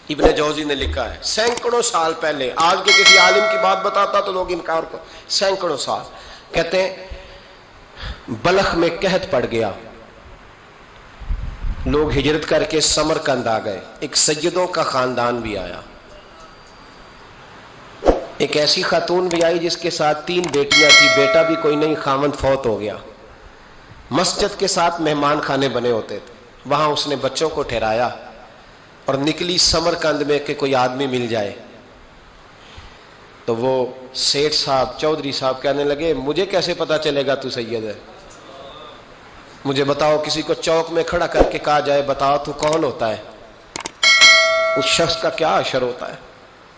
ابن جوزی نے لکھا ہے سینکڑوں سال پہلے، آج کے کسی عالم کی بات بتاتا تو لوگ انکار کو، سینکڑوں سال، کہتے ہیں بلخ میں قحط پڑ گیا، لوگ ہجرت کر کے سمرقند آ گئے، ایک سیدوں کا خاندان بھی آیا، ایک ایسی خاتون بھی آئی جس کے ساتھ 3 بیٹیاں تھی، بیٹا بھی کوئی نہیں، خاوند فوت ہو گیا، مسجد کے ساتھ مہمان خانے بنے ہوتے تھے، وہاں اس نے بچوں کو ٹھہرایا اور نکلی سمرقند میں کہ کوئی آدمی مل جائے، تو وہ سیٹھ صاحب چودھری صاحب کہنے لگے مجھے کیسے پتا چلے گا تو سید ہے، مجھے بتاؤ، کسی کو چوک میں کھڑا کر کے کہا جائے بتاؤ تو کون ہوتا ہے، اس شخص کا کیا اشر ہوتا ہے،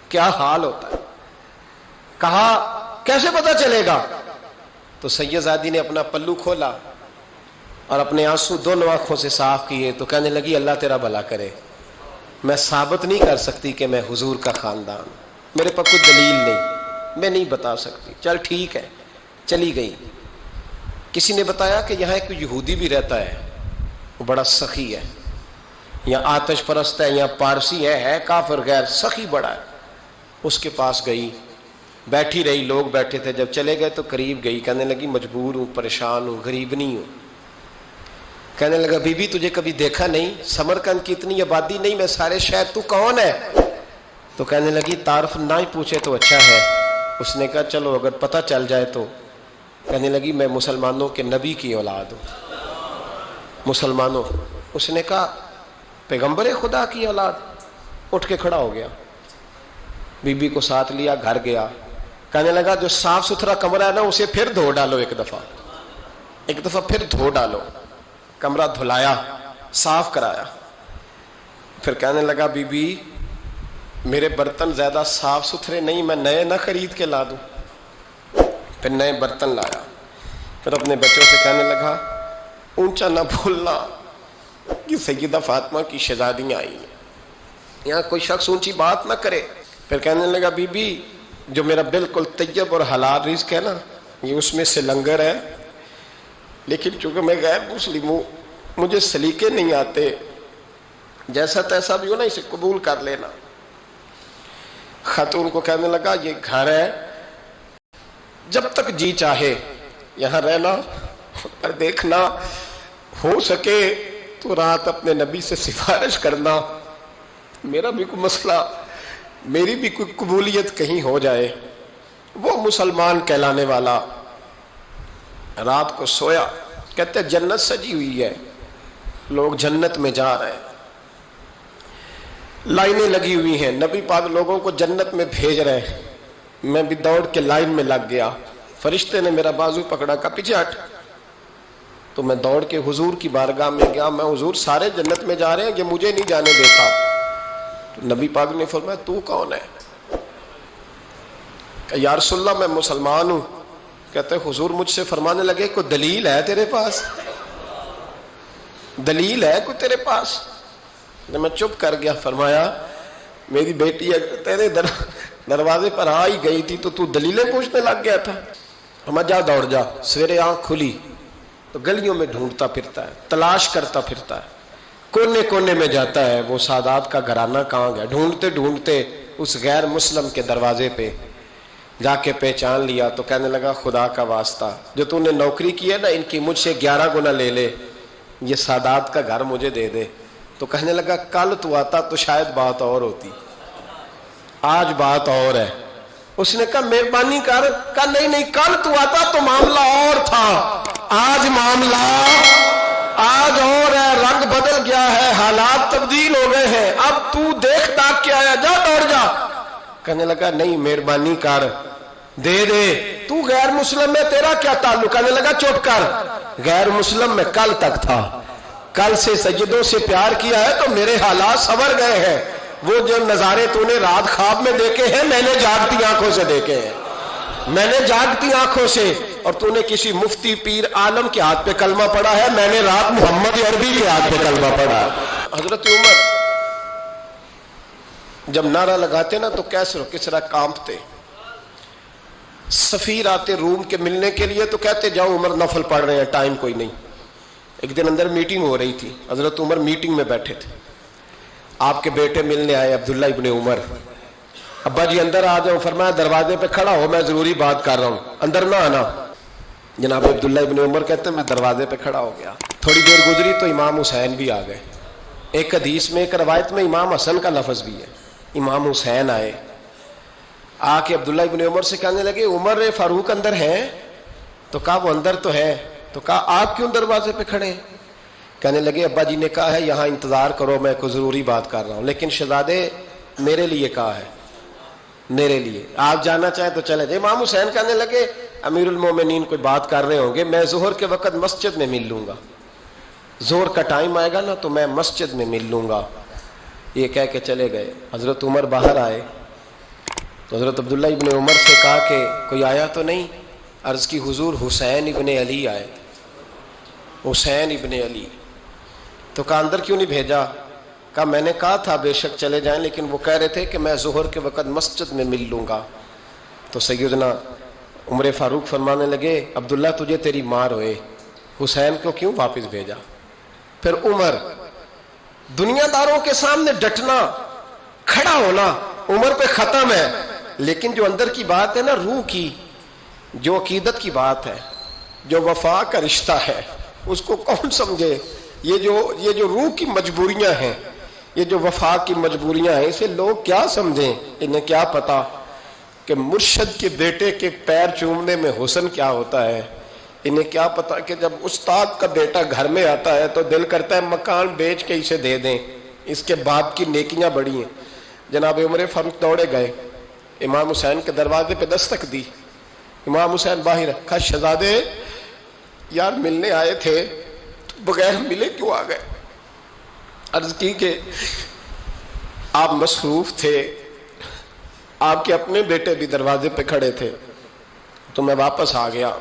کیا حال ہوتا ہے، کہا کیسے پتا چلے گا؟ تو سید زادی نے اپنا پلو کھولا اور اپنے آنسو دونوں آنکھوں سے صاف کیے تو کہنے لگی اللہ تیرا بھلا کرے، میں ثابت نہیں کر سکتی کہ میں حضور کا خاندان، میرے پاس کوئی دلیل نہیں، میں نہیں بتا سکتی، چل ٹھیک ہے، چلی گئی۔ کسی نے بتایا کہ یہاں ایک یہودی بھی رہتا ہے، وہ بڑا سخی ہے، یا آتش پرست ہے، یا پارسی ہے کافر غیر، سخی بڑا ہے، اس کے پاس گئی، بیٹھی رہی، لوگ بیٹھے تھے، جب چلے گئے تو قریب گئی، کہنے لگی مجبور ہوں، پریشان ہوں، غریب نہیں ہوں، کہنے لگا بی بی تجھے کبھی دیکھا نہیں، سمرقند کی اتنی آبادی نہیں، میں سارے شہر، تو کون ہے؟ تو کہنے لگی تعارف نہ ہی پوچھے تو اچھا ہے۔ اس نے کہا چلو اگر پتہ چل جائے تو، کہنے لگی میں مسلمانوں کے نبی کی اولاد ہوں، مسلمانوں، اس نے کہا پیغمبر خدا کی اولاد، اٹھ کے کھڑا ہو گیا، بی بی کو ساتھ لیا، گھر گیا، کہنے لگا جو صاف ستھرا کمرہ ہے نا اسے پھر دھو ڈالو، ایک دفعہ پھر دھو ڈالو، کمرہ دھلایا، صاف کرایا، پھر کہنے لگا بی بی میرے برتن زیادہ صاف ستھرے نہیں، میں نئے نہ خرید کے لا دوں، پھر نئے برتن لایا، پھر اپنے بچوں سے کہنے لگا اونچا نہ بھولنا کہ سیدہ فاطمہ کی شہزادیاں آئی ہیں، یہاں کوئی شخص اونچی بات نہ کرے۔ پھر کہنے لگا بی بی جو میرا بالکل طیب اور حلال رزق ہے نا، یہ اس میں سے لنگر ہے، لیکن چونکہ میں غیر مسلم ہوں، مجھے سلیقے نہیں آتے، جیسا تیسا بھی ہو نا اسے قبول کر لینا۔ خاتون کو کہنے لگا یہ گھر ہے، جب تک جی چاہے یہاں رہنا، پر دیکھنا ہو سکے تو رات اپنے نبی سے سفارش کرنا، میرا بھی کوئی مسئلہ، میری بھی کوئی قبولیت کہیں ہو جائے۔ وہ مسلمان کہلانے والا رات کو سویا، کہتے جنت سجی ہوئی ہے، لوگ جنت میں جا رہے ہیں، لائنیں لگی ہوئی ہیں، نبی پاک لوگوں کو جنت میں بھیج رہے ہیں، میں بھی دوڑ کے لائن میں لگ گیا، فرشتے نے میرا بازو پکڑا، کہا پیچھے ہٹ، تو میں دوڑ کے حضور کی بارگاہ میں گیا، میں حضور سارے جنت میں جا رہے ہیں، یہ مجھے نہیں جانے دیتا۔ تو نبی پاک نے فرمایا تو کون ہے؟ کہ یا رسول اللہ میں مسلمان ہوں۔ کہتے حضور مجھ سے فرمانے لگے کوئی دلیل ہے تیرے پاس؟ دلیل ہے کوئی تیرے پاس؟ میں چپ کر گیا، فرمایا میری بیٹی تیرے دروازے پر آ ہی گئی تھی تو دلیلیں پوچھنے لگ گیا تھا؟ ہم جا دوڑ جا، سویرے آنکھ کھلی تو گلیوں میں ڈھونڈتا پھرتا ہے، تلاش کرتا پھرتا ہے، کونے کونے میں جاتا ہے وہ سادات کا گھرانہ کہاں گیا، ڈھونڈتے ڈھونڈتے اس غیر مسلم کے دروازے پہ جا کے پہچان لیا، تو کہنے لگا خدا کا واسطہ جو تو نے نوکری کی ہے نا ان کی مجھ سے 11 گنا لے لے، یہ سادات کا گھر مجھے دے دے۔ تو کہنے لگا کل تو آتا تو شاید بات اور ہوتی، آج بات اور ہے۔ اس نے کہا مہربانی کر، کہا نہیں کل تو آتا تو معاملہ اور تھا، آج معاملہ آج اور ہے، رنگ بدل گیا ہے، حالات تبدیل ہو گئے ہیں، اب تو دیکھ داکھ کے آیا، جا دوڑ جا۔ کہنے لگا نہیں مہربانی کر، دے دے، تو غیر مسلم میں تیرا کیا تعلق؟ کہنے لگا چپ کر، غیر مسلم میں کل تک تھا، کل سے سجدوں سے پیار کیا ہے تو میرے حالات سنور گئے ہیں، وہ جو نظارے تو نے رات خواب میں دیکھے ہیں میں نے جاگتی آنکھوں سے دیکھے ہیں، میں نے جاگتی آنکھوں سے، اور تو نے کسی مفتی پیر عالم کے ہاتھ پہ کلمہ پڑھا ہے، میں نے رات محمد عربی کے ہاتھ پہ کلمہ پڑھا ہے۔ حضرت عمر جب نعرہ لگاتے نا تو کیسر و کسرا کانپتے، سفیر آتے روم کے ملنے کے لیے تو کہتے جاؤ عمر نفل پڑھ رہے ہیں، ٹائم کوئی نہیں۔ ایک دن اندر میٹنگ ہو رہی تھی، حضرت عمر میٹنگ میں بیٹھے تھے، آپ کے بیٹے ملنے آئے عبداللہ ابن عمر. ابا جی اندر آ جاؤ. فرمایا دروازے پہ کھڑا ہو, میں ضروری بات کر رہا ہوں, اندر نہ آنا. جناب عبداللہ ابن عمر کہتے ہیں میں دروازے پہ کھڑا ہو گیا. تھوڑی دیر گزری تو امام حسین بھی آ گئے. ایک حدیث میں ایک روایت میں امام حسن کا لفظ بھی ہے. امام حسین آئے, آ کے عبداللہ ابن عمر سے کہنے لگے عمر فاروق اندر ہیں؟ تو کہا وہ اندر تو ہے. تو کہا آپ کیوں دروازے پہ کھڑے ہیں؟ کہنے لگے ابا جی نے کہا ہے یہاں انتظار کرو, میں کوئی ضروری بات کر رہا ہوں. لیکن شہزادے میرے لیے کہا ہے, میرے لیے, آپ جانا چاہیں تو چلے جائیں. امام حسین کہنے لگے امیر المومنین کوئی بات کر رہے ہوں گے, میں ظہر کے وقت مسجد میں مل لوں گا, ظہر کا ٹائم آئے گا نا تو میں مسجد میں مل لوں گا. یہ کہہ کے چلے گئے. حضرت عمر باہر آئے تو حضرت عبداللہ ابن عمر سے کہا کہ کوئی آیا تو نہیں؟ عرض کی حضور حسین ابن علی آئے. حسین ابن علی. تو کہا اندر کیوں نہیں بھیجا؟ کہا میں نے کہا تھا بے شک چلے جائیں, لیکن وہ کہہ رہے تھے کہ میں ظہر کے وقت مسجد میں مل لوں گا. تو سیدنا عمر فاروق فرمانے لگے عبداللہ تجھے تیری مار ہوئے, حسین کو کیوں واپس بھیجا؟ پھر عمر دنیا داروں کے سامنے ڈٹنا, کھڑا ہونا عمر پہ ختم ہے, لیکن جو اندر کی بات ہے نا, روح کی, جو عقیدت کی بات ہے, جو وفا کا رشتہ ہے, اس کو کون سمجھے؟ یہ جو روح کی مجبوریاں ہیں, یہ جو وفا کی مجبوریاں ہیں, اسے لوگ کیا سمجھیں؟ انہیں کیا پتا کہ مرشد کے بیٹے کے پیر چومنے میں حسن کیا ہوتا ہے. انہیں کیا پتا کہ جب استاد کا بیٹا گھر میں آتا ہے تو دل کرتا ہے مکان بیچ کے اسے دے دیں, اس کے باپ کی نیکیاں بڑی ہیں. جناب عمر فاروق دوڑے گئے, امام حسین کے دروازے پہ دستک دی. امام حسین باہر رکھا, شہزادے یار ملنے آئے تھے, بغیر ملے کیوں آ گئے؟ عرض کی کہ آپ مصروف تھے, آپ کے اپنے بیٹے بھی دروازے پہ کھڑے تھے, تو میں واپس آ گیا.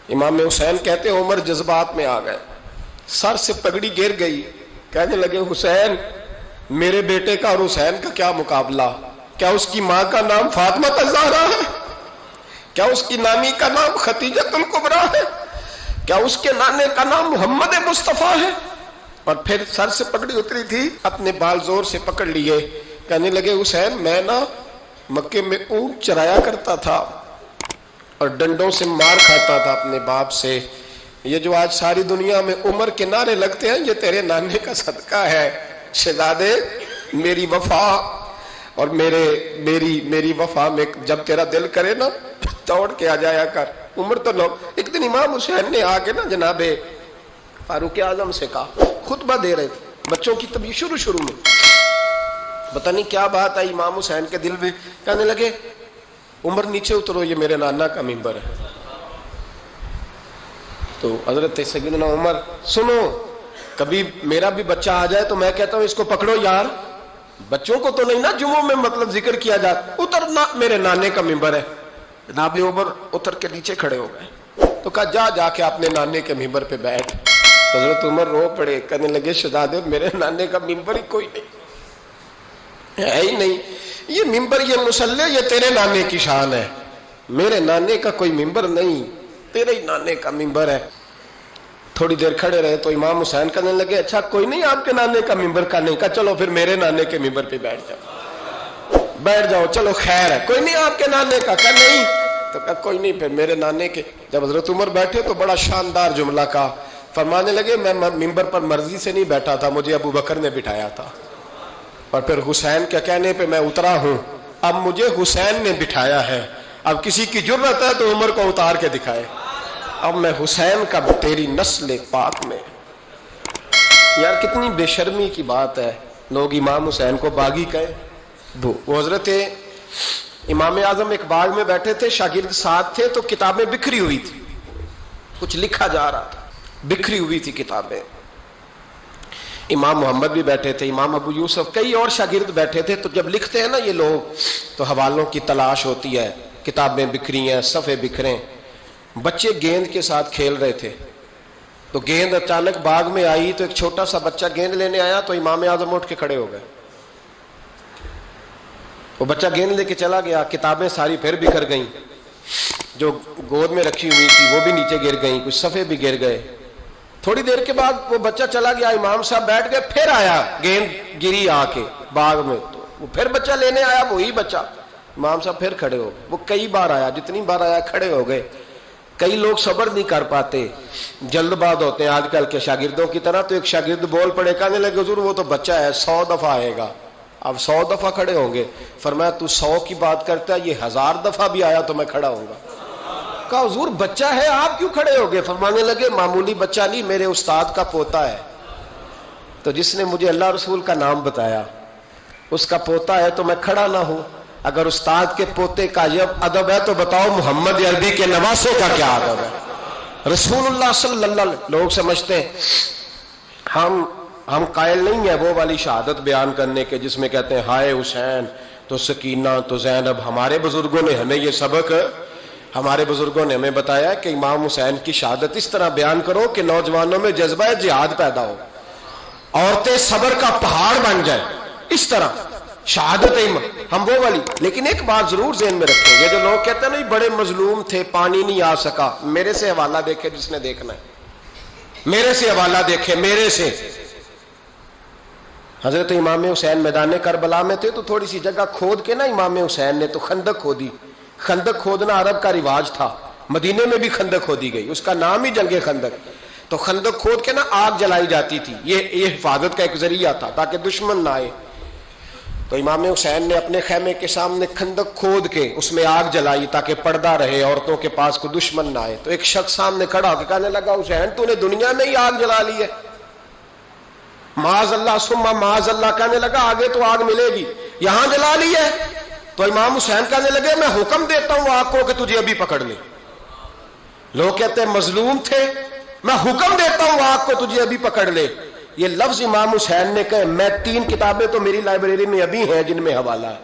امام حسین کہتے عمر جذبات میں آ گئے, سر سے پگڑی گر گئی, کہنے لگے حسین میرے بیٹے کا اور حسین کا کیا مقابلہ؟ کیا اس کی ماں کا نام فاطمہ الزہرا ہے؟ کیا اس کی نانی کا نام خدیجہ الکبریٰ ہے؟ کیا اس کے نانے کا نام محمد مصطفیٰ ہے؟ اور پھر سر سے پگڑی اتری تھی, اپنے بال زور سے پکڑ لیے, کہنے لگے حسین میں نا مکے میں اونٹ چرایا کرتا تھا اور ڈنڈوں سے مار کھاتا تھا اپنے باپ سے. یہ جو آج ساری دنیا میں عمر کے نعرے لگتے ہیں, یہ تیرے نانے کا صدقہ ہے. شہزادے میری وفا اور میری وفا میں جب تیرا دل کرے نا دوڑ کے آ جایا کر. عمر تو لوگ, ایک دن امام حسین نے آ کے نا جناب فاروق اعظم سے کہا, خطبہ دے رہے تھے بچوں کی طبیعت شروع میں, پتہ نہیں کیا بات آئی امام حسین کے دل میں, کہنے لگے عمر نیچے اترو, یہ میرے نانا کا ممبر ہے. تو حضرت سیدنا عمر سنو, کبھی میرا بھی بچہ آ جائے تو میں کہتا ہوں اس کو پکڑو یار, بچوں کو تو نہیں نا جمعوں میں مطلب ذکر کیا جاتا, اترنا میرے نانے کا ممبر ہے. جناب عمر اتر کے نیچے کھڑے ہو گئے, تو کہا جا کے اپنے نانے کے ممبر پہ بیٹھ. حضرت عمر رو پڑے, کہنے لگے شہزادے میرے نانے کا ممبر ہی کوئی نہیں ہے ہی نہیں, یہ ممبر یہ مصلی یہ تیرے نانے کی شان ہے, میرے نانے کا کوئی ممبر نہیں, تیرے ہی نانے کا ممبر ہے. تھوڑی دیر کھڑے رہے تو امام حسین کہنے لگے اچھا کوئی نہیں آپ کے نانے کا ممبر کا نہیں, کہا چلو پھر میرے نانے کے ممبر پہ بیٹھ جاؤ, چلو خیر ہے, کوئی نہیں آپ کے نانے کا, کہا نہیں, تو کہا کوئی نہیں پھر میرے نانے کے. جب حضرت عمر بیٹھے تو بڑا شاندار جملہ کہا, فرمانے لگے میں ممبر پر مرضی سے نہیں بیٹھا تھا, مجھے ابو بکر نے بٹھایا تھا, اور پھر حسین کے کہنے پہ میں اترا ہوں, اب مجھے حسین نے بٹھایا ہے, اب کسی کی جرت ہے تو عمر کو اتار کے دکھائے, اب میں حسین کا تیری نسل پاک میں. یار کتنی بے شرمی کی بات ہے, لوگ امام حسین کو باغی کہے. وہ حضرت امام اعظم ایک باغ میں بیٹھے تھے, شاگرد ساتھ تھے, تو کتابیں بکھری ہوئی تھی, کچھ لکھا جا رہا تھا, بکھری ہوئی تھی کتابیں. امام محمد بھی بیٹھے تھے, امام ابو یوسف, کئی اور شاگرد بیٹھے تھے. تو جب لکھتے ہیں نا یہ لوگ تو حوالوں کی تلاش ہوتی ہے, کتابیں بکھری ہیں, صفحے بکھرے. بچے گیند کے ساتھ کھیل رہے تھے, تو گیند اچانک باغ میں آئی, تو ایک چھوٹا سا بچہ گیند لینے آیا, تو امام اعظم اٹھ کے کھڑے ہو گئے. وہ بچہ گیند لے کے چلا گیا, کتابیں ساری پھر بکھر گئیں, جو گود میں رکھی ہوئی تھی وہ بھی نیچے گر گئیں, کچھ صفحے بھی گر گئے. تھوڑی دیر کے بعد وہ بچہ چلا گیا, امام صاحب بیٹھ گئے, پھر آیا گیند گری آ کے باغ میں, تو وہ پھر بچہ لینے آیا, وہی بچہ. امام صاحب پھر کھڑے ہو گئے. وہ کئی بار آیا, جتنی بار آیا کھڑے ہو گئے. کئی لوگ صبر نہیں کر پاتے, جلد باز ہوتے ہیں آج کل کے شاگردوں کی طرح. تو ایک شاگرد بول پڑے, کہنے لگے حضور وہ تو بچہ ہے 100 دفعہ آئے گا. اب 100 دفعہ کھڑے ہوں گے. فرمایا تو 100 کی بات کرتا ہے, یہ 1000 دفعہ بھی آیا تو میں کھڑا ہوں گا. کہا حضور بچہ ہے آپ کیوں کھڑے ہو گئے؟ فرمانے لگے معمولی بچہ نہیں, میرے استاد کا پوتا ہے. تو جس نے مجھے اللہ رسول کا نام بتایا اس کا پوتا ہے تو میں کھڑا نہ ہوں. اگر استاد کے پوتے کا یہ ادب ہے تو بتاؤ محمد عربی کے نواسے کا کیا ادب ہے. رسول اللہ صلی اللہ علیہ وسلم. لوگ سمجھتے ہیں ہم قائل نہیں ہیں وہ والی شہادت بیان کرنے کے جس میں کہتے ہیں ہائے حسین تو سکینہ تو زینب. ہمارے بزرگوں نے ہمیں یہ سبق, ہمارے بزرگوں نے ہمیں بتایا کہ امام حسین کی شہادت اس طرح بیان کرو کہ نوجوانوں میں جذبہ جہاد پیدا ہو, عورتیں صبر کا پہاڑ بن جائیں. اس طرح شہادت ہم وہ والی. لیکن ایک بات ضرور ذہن میں رکھیں, یہ جو لوگ کہتے ہیں نہیں بڑے مظلوم تھے پانی نہیں آ سکا, میرے سے حوالہ دیکھے جس نے دیکھنا ہے, میرے سے حوالہ دیکھے. میرے سے حضرت امام حسین میدان کربلا میں تھے تو تھوڑی سی جگہ کھود کے نا امام حسین نے تو خندق کھودی. خندق کھودنا عرب کا رواج تھا, مدینے میں بھی خندق کھودی گئی, اس کا نام ہی جنگ خندق. تو خندق کھود کے نا آگ جلائی جاتی تھی, یہ حفاظت کا ایک ذریعہ تھا تاکہ دشمن نہ آئے. تو امام حسین نے اپنے خیمے کے سامنے خندق کھود کے اس میں آگ جلائی تاکہ پردہ رہے, عورتوں کے پاس کوئی دشمن نہ آئے. تو ایک شخص سامنے کھڑا ہو کے کہنے لگا حسین تو نے دنیا میں ہی آگ جلا لی ہے. معاذ اللہ ثم معاذ اللہ. کہنے لگا آگے تو آگ ملے گی, یہاں جلا لی ہے. تو امام حسین کہنے لگے میں حکم دیتا ہوں آگ کو کہ تجھے ابھی پکڑ لے. لوگ کہتے ہیں مظلوم تھے, میں حکم دیتا ہوں آگ کو تجھے ابھی پکڑ لے. یہ لفظ امام حسین نے کہے. میں 3 کتابیں تو میری لائبریری میں ابھی ہیں جن میں حوالہ ہے,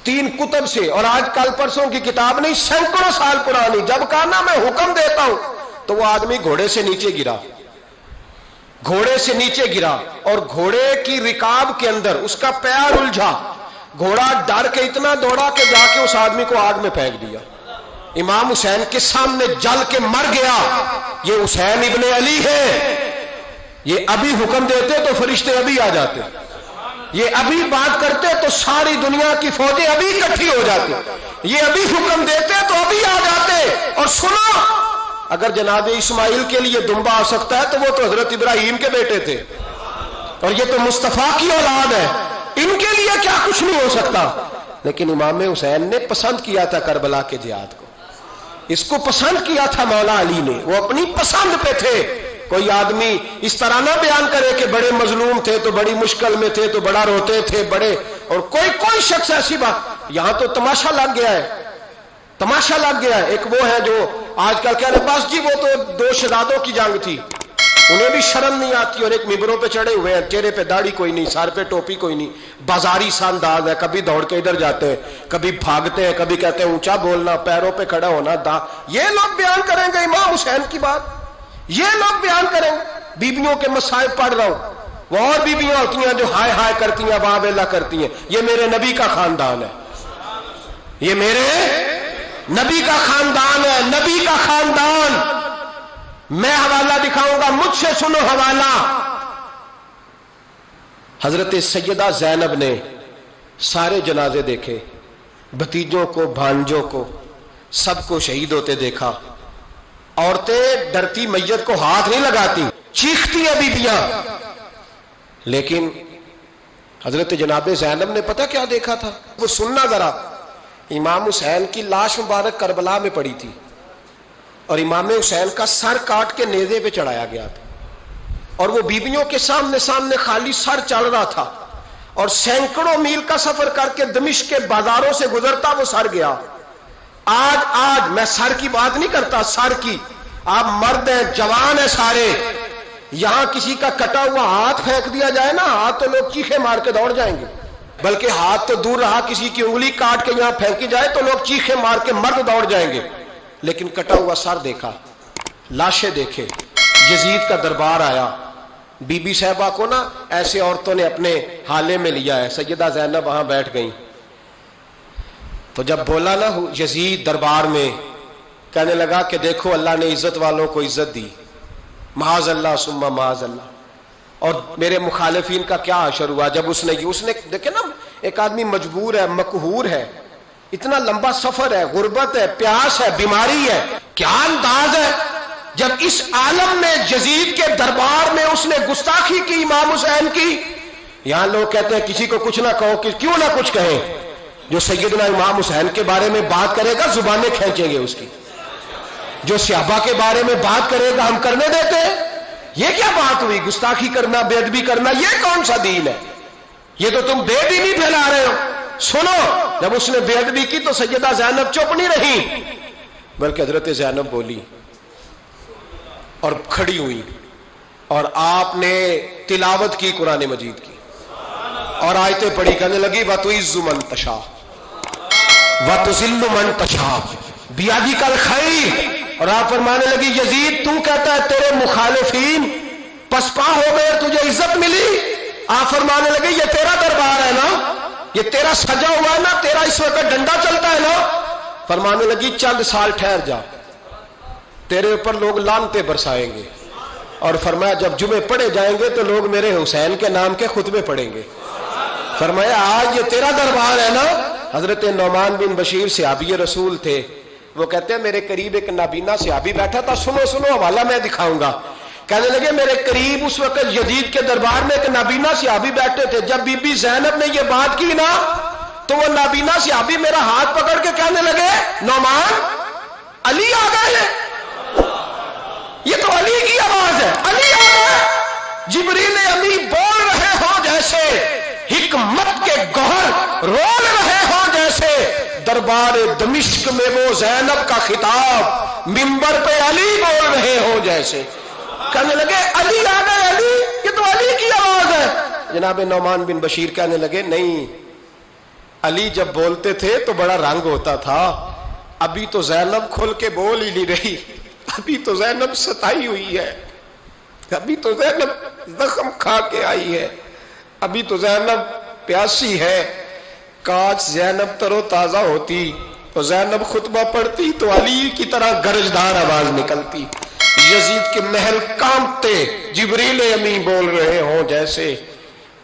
3 کتب سے, اور آج کل پرسوں کی کتاب نہیں, سینکڑوں سال پرانی. جب کہا نا میں حکم دیتا ہوں تو وہ آدمی گھوڑے سے نیچے گرا, گھوڑے سے نیچے گرا, اور گھوڑے کی رکاب کے اندر اس کا پیر الجھا. گھوڑا ڈر کے اتنا دوڑا کہ جا کے اس آدمی کو آگ میں پھینک دیا. امام حسین کے سامنے جل کے مر گیا. یہ حسین ابن علی ہے, یہ ابھی حکم دیتے تو فرشتے ابھی آ جاتے, یہ ابھی بات کرتے تو ساری دنیا کی فوجیں ابھی اکٹھی ہو جاتی, یہ ابھی حکم دیتے تو ابھی آ جاتے. اور سنو, اگر جناب اسماعیل کے لیے دمبا آ سکتا ہے تو وہ تو حضرت ابراہیم کے بیٹے تھے, اور یہ تو مصطفیٰ کی اولاد ہے, ان کے لیے کیا کچھ نہیں ہو سکتا. لیکن امام حسین نے پسند کیا تھا کربلا کے جہاد کو, اس کو پسند کیا تھا مولا علی نے, وہ اپنی پسند پہ تھے. کوئی آدمی اس طرح نہ بیان کرے کہ بڑے مظلوم تھے تو بڑی مشکل میں تھے تو بڑا روتے تھے بڑے, اور کوئی شخص ایسی بات. یہاں تو تماشا لگ گیا ہے, تماشا لگ گیا ہے. ایک وہ ہے جو آج کل کہہ رہے بس جی وہ تو 2 شہزادوں کی جنگ تھی, انہیں بھی شرم نہیں آتی, اور ایک ممبروں پہ چڑھے ہوئے ہیں, چہرے پہ داڑھی کوئی نہیں, سر پہ ٹوپی کوئی نہیں, بازاری سا انداز ہے, کبھی دوڑ کے ادھر جاتے ہیں, کبھی بھاگتے ہیں, کبھی کہتے ہیں اونچا بولنا, پیروں پہ کھڑا ہونا. یہ لوگ بیان کریں گے امام حسین کی بات, یہ لوگ بیان کریں گے. بیبیوں کے مصائب پڑھ رہا ہوں, وہ اور بیبیاں ہوتی ہیں جو ہائے ہائے کرتی ہیں, واہ ویلا کرتی ہیں. یہ میرے نبی کا خاندان ہے, یہ میرے نبی کا خاندان ہے, نبی کا خاندان. میں حوالہ دکھاؤں گا, مجھ سے سنو حوالہ. حضرت سیدہ زینب نے سارے جنازے دیکھے, بھتیجوں کو, بھانجوں کو, سب کو شہید ہوتے دیکھا. عورتیں ڈرتی میت کو ہاتھ نہیں لگاتی, چیختی ہیں بیبیاں. لیکن حضرت جناب زینب نے پتہ کیا دیکھا تھا, وہ سننا ذرا. امام حسین کی لاش مبارک کربلا میں پڑی تھی, اور امام حسین کا سر کاٹ کے نیزے پہ چڑھایا گیا تھا, اور وہ بیبیوں کے سامنے خالی سر چل رہا تھا, اور سینکڑوں میل کا سفر کر کے دمشق کے بازاروں سے گزرتا وہ سر گیا. آج میں سر کی بات نہیں کرتا, سر کی. آپ مرد ہیں, جوان ہیں سارے, یہاں کسی کا کٹا ہوا ہاتھ پھینک دیا جائے نا, ہاتھ تو لوگ چیخے مار کے دوڑ جائیں گے. بلکہ ہاتھ تو دور رہا, کسی کی انگلی کاٹ کے یہاں پھینکی جائے تو لوگ چیخے مار کے مرد دوڑ جائیں گے. لیکن کٹا ہوا سر دیکھا, لاشیں دیکھے. یزید کا دربار آیا, بی بی صاحبہ کو نا ایسے عورتوں نے اپنے حالے میں لیا ہے. سیدہ زینب وہاں بیٹھ گئیں. تو جب بولا نا یزید دربار میں, کہنے لگا کہ دیکھو اللہ نے عزت والوں کو عزت دی, معاذ اللہ ثم معاذ اللہ. اور میرے مخالفین کا کیا حشر ہوا جب اس نے دیکھیں نا، ایک آدمی مجبور ہے، مقہور ہے، اتنا لمبا سفر ہے، غربت ہے، پیاس ہے، بیماری ہے، کیا انداز ہے جب اس عالم میں یزید کے دربار میں اس نے گستاخی کی امام حسین کی. یہاں لوگ کہتے ہیں کسی کو کچھ نہ کہو، کیوں نہ کچھ کہیں؟ جو سیدنا امام حسین کے بارے میں بات کرے گا زبانیں کھینچیں گے اس کی، جو صحابہ کے بارے میں بات کرے گا ہم کرنے دیتے ہیں. یہ کیا بات ہوئی؟ گستاخی کرنا، بے ادبی کرنا، یہ کون سا دین ہے؟ یہ تو تم بے دینی پھیلا رہے ہو. سنو، جب اس نے بے ادبی کی تو سیدہ زینب چپ نہیں رہی، بلکہ حضرت زینب بولی اور کھڑی ہوئی اور آپ نے تلاوت کی قرآن مجید کی اور آیتیں پڑھی، کہنے لگی وَتُعِزُّ مَن تَشَاءُ وَتُذِلُّ مَن تَشَاءُ بِیَدِکَ الْخَیرُ. اور آپ فرمانے لگی یزید تو کہتا ہے تیرے مخالفین پسپا ہو گئے، تجھے عزت ملی. آپ فرمانے لگے یہ تیرا دربار ہے نا، یہ تیرا سجا ہوا ہے نا، تیرا اس وقت ڈنڈا چلتا ہے نا. فرمانے لگی چند سال ٹھہر جا، تیرے اوپر لوگ لعنتیں برسائیں گے. اور فرمایا جب جمعے پڑھے جائیں گے تو لوگ میرے حسین کے نام کے خطبے پڑھیں گے. فرمایا آج یہ تیرا دربار ہے نا. حضرت نعمان بن بشیر صحابی رسول تھے، وہ کہتے ہیں میرے قریب ایک نابینا صحابی بیٹھا تھا، سنو حوالہ میں دکھاؤں گا. کہنے لگے میرے قریب اس وقت یزید کے دربار میں ایک نابینا صحابی بیٹھے تھے. جب بی بی زینب نے یہ بات کی نا تو وہ نابینا صحابی میرا ہاتھ پکڑ کے کہنے لگے نعمان علی آ گئے، یہ تو علی کی آواز ہے، علی آ گئے. جبریل امی بول رہے ہو جیسے، حکمت کے گوہر رول رہے ہو جیسے، دربار دمشق میں وہ زینب کا خطاب منبر پہ علی بول رہے ہو جیسے. کہنے لگے علی آ گئے، علی، یہ تو علی کی آواز ہے. جناب نعمان بن بشیر کہنے لگے نہیں، علی جب بولتے تھے تو بڑا رنگ ہوتا تھا، ابھی تو زینب کھل کے بول ہی نہیں رہی، ابھی تو زینب ستائی ہوئی ہے، ابھی تو زینب زخم کھا کے آئی ہے، ابھی تو زینب پیاسی ہے. کاش زینب تر و تازہ ہوتی تو زینب خطبہ پڑھتی تو علی کی طرح گرجدار آواز نکلتی. یزید کے محل کانپتے، جبریل امی بول رہے ہوں جیسے،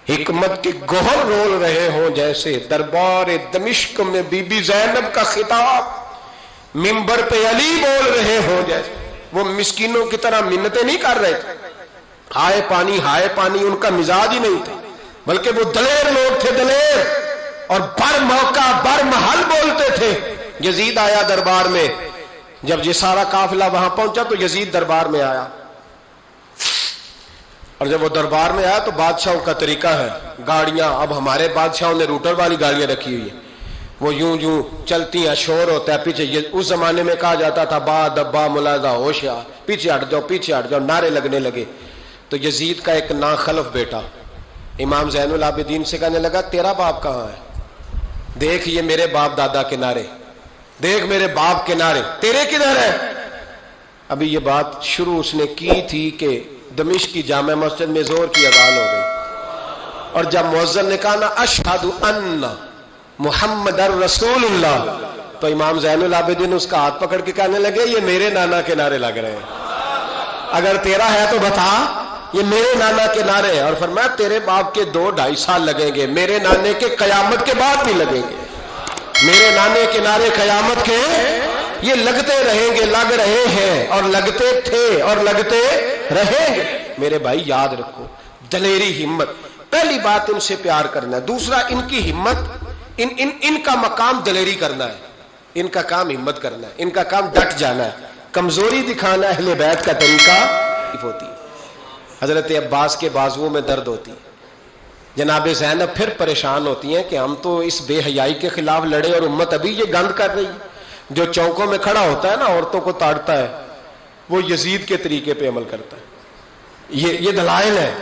حکمت کے گوہر رول رہے ہوں جیسے، دربار دمشق میں بی بی زینب کا خطاب منبر پہ علی بول رہے ہوں جیسے. وہ مسکینوں کی طرح منتیں نہیں کر رہے تھے، ہائے پانی ان کا مزاج ہی نہیں تھا، بلکہ وہ دلیر لوگ تھے، دلیر، اور بر موقع بر محل بولتے تھے. یزید آیا دربار میں، جب یہ سارا قافلہ وہاں پہنچا تو یزید دربار میں آیا، اور جب وہ دربار میں آیا تو بادشاہوں کا طریقہ ہے، گاڑیاں، اب ہمارے بادشاہوں نے روٹر والی گاڑیاں رکھی ہوئی ہیں، وہ یوں چلتی ہیں، شور ہوتا ہے پیچھے. اس زمانے میں کہا جاتا تھا با دبا ملازہ ہوشیا، پیچھے ہٹ جاؤ، نعرے لگنے لگے. تو یزید کا ایک ناخلف بیٹا امام زین العابدین سے کہنے لگا تیرا باپ کہاں ہے؟ دیکھ یہ میرے باپ دادا کے نعرے، دیکھ میرے باپ کے نعرے، تیرے کدھر ہے؟ ابھی یہ بات شروع اس نے کی تھی کہ دمشق کی جامع مسجد میں زور کی اذان ہو گئی، اور جب مؤذن نے کہا نا اشہد ان محمد رسول اللہ، تو امام زین العابدین اس کا ہاتھ پکڑ کے کہنے لگے یہ میرے نانا کے نعرے لگ رہے ہیں، اگر تیرا ہے تو بتا، یہ میرے نانا کے نعرے ہیں. اور فرمایا تیرے باپ کے 2-2.5 سال لگیں گے، میرے نانے کے قیامت کے بعد بھی لگیں گے. میرے نانے کے نعرے قیامت کے یہ لگتے رہیں گے، لگ رہے ہیں اور لگتے تھے اور لگتے رہیں گے. میرے بھائی یاد رکھو، دلیری، ہمت، پہلی بات ان سے پیار کرنا ہے، دوسرا ان کی ہمت، ان کا مقام دلیری کرنا ہے، ان کا کام ہمت کرنا ہے، ان کا کام ڈٹ جانا ہے. کمزوری دکھانا اہل بیت کا طریقہ ہوتی ہے. حضرت عباس کے بازوؤں میں درد ہوتی، جناب زینب پھر پریشان ہوتی ہیں کہ ہم تو اس بے حیائی کے خلاف لڑے اور امت ابھی یہ گند کر رہی ہے. جو چوکوں میں کھڑا ہوتا ہے نا عورتوں کو تاڑتا ہے، وہ یزید کے طریقے پہ عمل کرتا ہے. یہ دلائل ہے،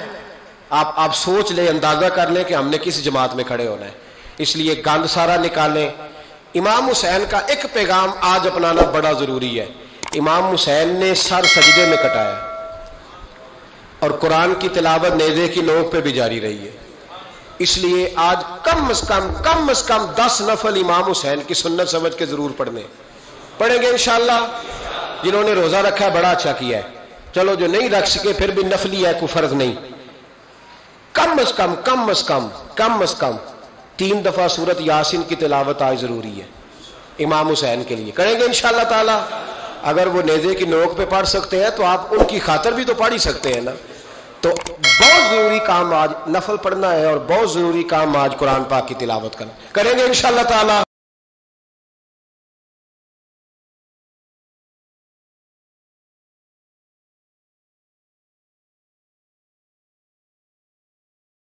آپ سوچ لیں، اندازہ کر لیں کہ ہم نے کس جماعت میں کھڑے ہونا ہے. اس لیے گند سارا نکالیں. امام حسین کا ایک پیغام آج اپنانا بڑا ضروری ہے. امام حسین نے سر سجدے میں کٹایا اور قرآن کی تلاوت نیزے کی نوک پہ بھی جاری رہی ہے. اس لیے آج کم از کم 10 نفل امام حسین کی سنت سمجھ کے ضرور پڑھیں گے انشاءاللہ. جنہوں نے روزہ رکھا ہے بڑا اچھا کیا ہے، چلو جو نہیں رکھ سکے پھر بھی نفلی ہے، کوئی فرض نہیں، کم از کم 3 دفعہ سورت یاسین کی تلاوت آج ضروری ہے امام حسین کے لیے. کریں گے انشاءاللہ تعالی. اگر وہ نیزے کی نوک پہ پڑھ سکتے ہیں تو آپ ان کی خاطر بھی تو پڑھ ہی سکتے ہیں نا. تو بہت ضروری کام آج نفل پڑھنا ہے، اور بہت ضروری کام آج قرآن پاک کی تلاوت کرنا. کریں گے انشاءاللہ تعالی.